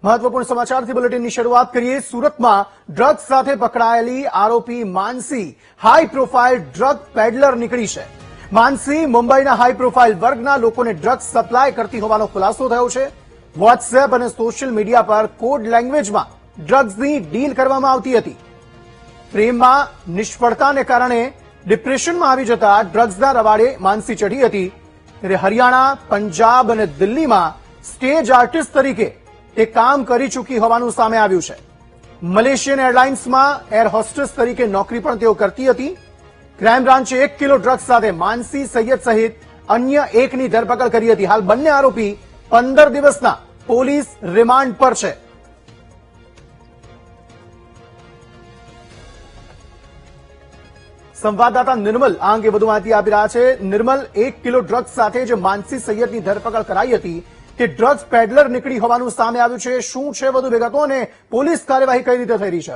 મહત્વપૂર્ણ સમાચારથી બુલેટિનની શરૂઆત કરીએ। સુરતમાં ડ્રગ્સ સાથે પકડાયેલી આરોપી માનસી હાઈ પ્રોફાઇલ ડ્રગ પેડલર નીકળી છે। માનસી મુંબઈના હાઈ પ્રોફાઇલ વર્ગના લોકોને ડ્રગ્સ સપ્લાય કરતી હોવાનો ખુલાસો થયો છે। વોટ્સએપ અને સોશિયલ મીડિયા પર કોડ લેંગ્વેજમાં ડ્રગ્સની ડીલ કરવામાં આવતી હતી। પ્રેમમાં નિષ્ફળતાને કારણે ડિપ્રેશનમાં આવી જતા ડ્રગ્સના રવાડે માનસી ચઢી હતી। ત્યારે હરિયાણા, પંજાબ અને દિલ્હીમાં સ્ટેજ આર્ટિસ્ટ તરીકે તે કામ કરી ચૂકી હોવાનું સામે આવ્યું છે। મલેશિયન એરલાઇન્સમાં એર હોસ્ટેસ તરીકે નોકરી પણ તેઓ કરતી હતી। ક્રાઇમ બ્રાન્ચે 1 કિલો ડ્રગ્સ સાથે માનસી સૈયદ સહિત અન્ય એકની ધરપકડ કરી હતી। હાલ બંને આરોપી 15 દિવસના પોલીસ રિમાન્ડ પર છે। સંવાદદાતા નિર્મલ આ અંગે વધુ માહિતી આપી રહ્યા છે। નિર્મલ, 1 કિલો ડ્રગ્સ સાથે જે માનસી સૈયદની ધરપકડ કરાઈ હતી તે ડ્રગ્સ પેડલર નીકળી હોવાનું સામે આવ્યું છે। શું છે વધુ વિગતો અને પોલીસ કાર્યવાહી કઈ રીતે થઈ રહી છે?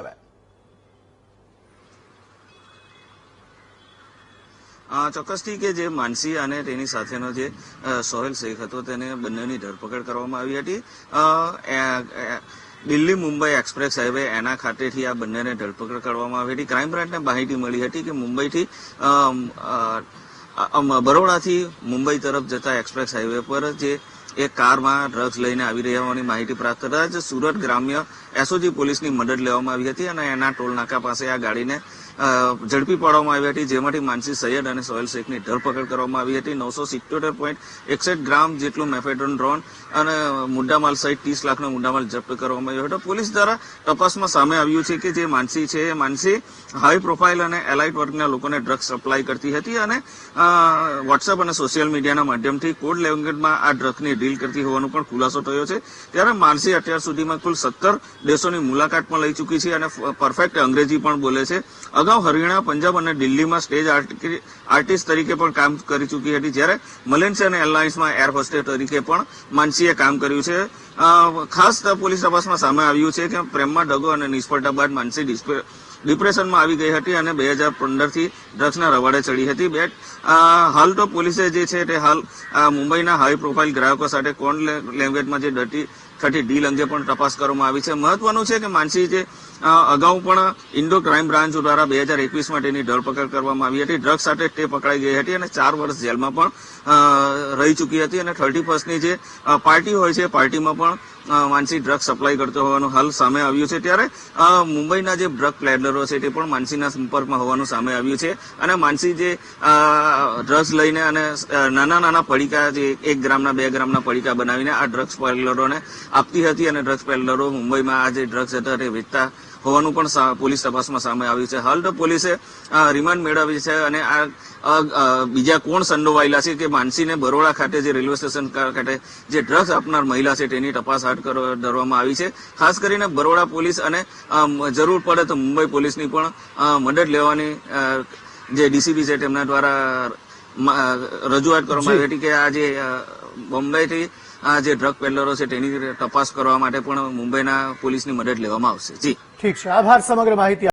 હવે ચોક્કસથી કે જે માનસી અને તેની સાથેનો જે સોહેલ શેખ હતો તેને બંનેની ધરપકડ કરવામાં આવી હતી। દિલ્હી મુંબઈ એક્સપ્રેસ હાઈવે એના ખાતેથી આ બંનેને ધરપકડ કરવામાં આવી હતી। ક્રાઇમ બ્રાન્ચને માહિતી મળી હતી કે મુંબઈથી બરોડાથી મુંબઈ તરફ જતા એક્સપ્રેસ હાઈવે પર જે એક કારમાં ડ્રગ્સ લઈને આવી રહ્યા હોવાની માહિતી પ્રાપ્ત થતા જ સુરત ગ્રામ્ય એસઓજી પોલીસની મદદ લેવામાં આવી હતી અને એના ટોલ નાકા પાસે આ ગાડીને ઝડપી પાડવામાં આવી હતી, જેમાંથી માનસી સૈયદ અને સોહેલ શેખની ધરપકડ કરવામાં આવી હતી। 977.61 ગ્રામ જેટલું મેફેડ્રોન ડ્રોન અને મુદ્દામાલ સહિત 30 લાખનો મુદ્દામાલ જપ્ત કરવામાં આવ્યો હતો। પોલીસ દ્વારા તપાસમાં સામે આવ્યું છે કે જે માનસી છે એ માનસી હાઈ પ્રોફાઇલ અને એલાઇટ વર્ગના લોકોને ડ્રગ્સ સપ્લાય કરતી હતી અને વોટ્સએપ અને સોશિયલ મીડિયાના માધ્યમથી કોડ લેંગ્વેજમાં આ ડ્રગ્સની ડીલ કરતી હોવાનો પણ ખુલાસો થયો છે। ત્યારે માનસી અત્યાર સુધીમાં કુલ 17 દેશોની મુલાકાત પણ લઈ ચૂકી છે અને પરફેક્ટ અંગ્રેજી પણ બોલે છે। અગાઉ હરિયાણા, પંજાબ અને દિલ્હીમાં સ્ટેજ આર્ટિસ્ટ તરીકે પણ કામ કરી ચૂકી હતી, જ્યારે મલેશિયન એરલાઇન્સમાં એર હોસ્ટેસ તરીકે પણ માનસીએ કામ કર્યું છે। ખાસ પોલીસ તપાસમાં સામે આવ્યું છે કે પ્રેમમાં દગો અને નિષ્ફળતા બાદ માનસી ડિપ્રેશનમાં આવી ગઈ હતી અને 2015થી ડ્રગ્સના રવાડે ચડી હતી। હાલ તો પોલીસે જે છે તે હાલ મુંબઈના હાઈ પ્રોફાઇલ ગ્રાહકો સાથે કોડ લેંગ્વેજમાં જે ડર્ટી ડીલ અંગે પણ તપાસ કરવામાં આવી છે। મહત્વનું છે કે માનસી જે અગાઉ પણ ઇન્ડો ક્રાઇમ બ્રાન્ચ દ્વારા 2021માં તેની ધરપકડ કરવામાં આવી હતી। ડ્રગ્સ સાથે તે પકડાઈ ગઈ હતી અને 4 વર્ષ જેલમાં પણ રહી ચૂકી હતી અને 31ની જે પાર્ટી હોય છે પાર્ટીમાં પણ માનસી ડ્રગ્સ સપ્લાય કરતો હોવાનું હાલ સામે આવ્યું છે। ત્યારે મુંબઈના જે ડ્રગ પેડલરો છે તે પણ માનસીના સંપર્કમાં હોવાનું સામે આવ્યું છે અને માનસી જે ડ્રગ્સ લઈને અને નાના પડીકા જે 1 ગ્રામના 2 ગ્રામના પડીકા બનાવીને આ ડ્રગ્સ પેડલરોને આપતી હતી અને ડ્રગ્સ પેડલરો મુંબઈમાં આ જે ડ્રગ્સ હતા તે વેચતા હોવાનું પણ પોલીસ તપાસમાં સામે આવ્યું છે। હાલ તો પોલીસે રિમાન્ડ મેળવી છે અને આ બીજા કોણ સંડોવાયેલા છે કે માનસીને બરોડા ખાતે જે રેલવે સ્ટેશન ખાતે જે ડ્રગ્સ આપનાર મહિલા છે તેની તપાસ હાથ ધરવામાં આવી છે। ખાસ કરીને બરોડા પોલીસ અને જરૂર પડે તો મુંબઈ પોલીસની પણ મદદ લેવાની જે ડીસીપી છે તેમના દ્વારા રજૂઆત કરવામાં આવી હતી કે આ જે બોમ્બેથી આ જે ડ્રગ પેડલરો છે તેની તપાસ કરવા માટે પણ મુંબઈના પોલીસની મદદ લેવામાં આવશે। જી, ઠીક છે, આભાર સમગ્ર માહિતી